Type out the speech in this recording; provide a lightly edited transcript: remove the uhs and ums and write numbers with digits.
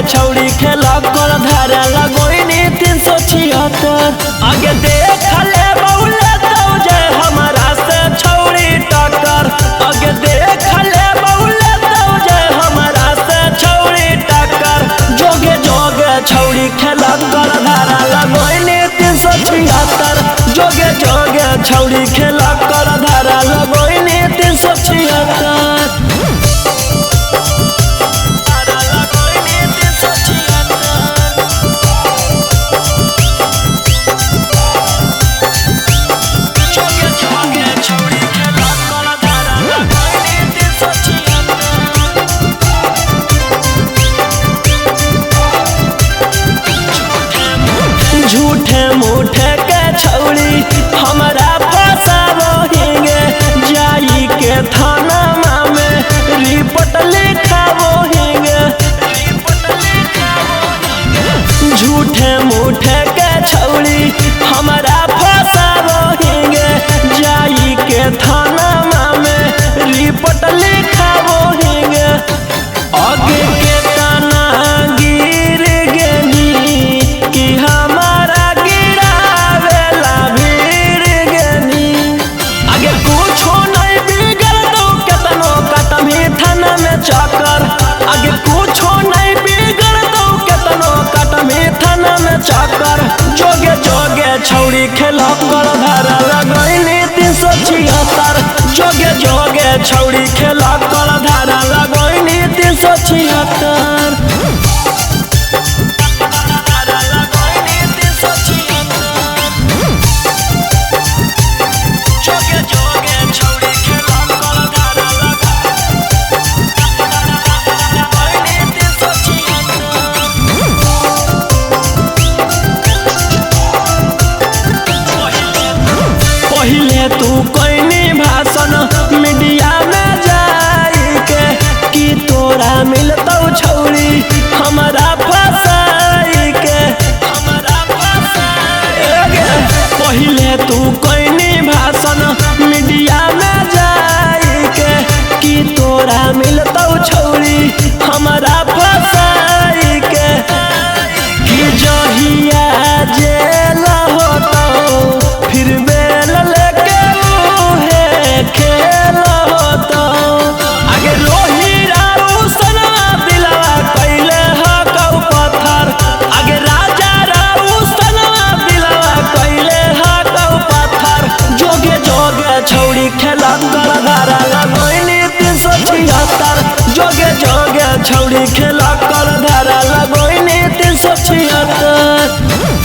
छौड़ी खेला कर धारा लगोइनी 376। आगे देख ले बउले तो जे हमारा से छौड़ी टक्कर। आगे देख ले बउले तो जे हमारा से छौड़ी टक्कर। जोगे जोगे छौड़ी खेला कर धारा लगोइनी 376। जोगे जोगे छौड़ी खेला कर धारा लगोइनी 376। झूठे मूठे के छौड़ी हमारा फसावो हिंगे। जाई के थाना में रिपोर्ट लिखावो हिंगे। झूठे मूठे के छौड़ी हमारा फसावो हिंगे। जाई के थाना में रिपोर्ट लिखावो हिंगे। आगे के तना गिर गेनी कि हमारा गिरावेला भीड़ गेनी। आगे कुछो नहीं बिगड़ दो केतनो कटमी थाना में चक्कर। आगे कुछो नहीं बिगड़ दो केतनो कटमी थाना में चक्कर। जोगे जोगे छौड़ी खेला कर धारा लगोइनी 376। जोगे जोगे छौड़ी खेला कर धारा लगोइनी 376। पहिले तू कोइनी भाषण मीडिया में जाई के कि तोरा मिलतौ छौड़ी हमारा फसाई के। पहिले तू कोइनी भाषण मीडिया में जाई के कि तोरा मिलतौ छौड़ी हमारा फसाई के। कि जहिया जेल होतौ फिर बेल लेके उहे खेल होतौ। आगे रोही राऊ सना दिलवा कैले हकौ पत्थर। आगे राजा राऊ सना दिलवा कैले हकौ पत्थर। जोगे जोगे छौड़ी खेला कर धारा लगोइनी 376। जोगे जोगे छौड़ी खेला कर धारा लगोइनी 376।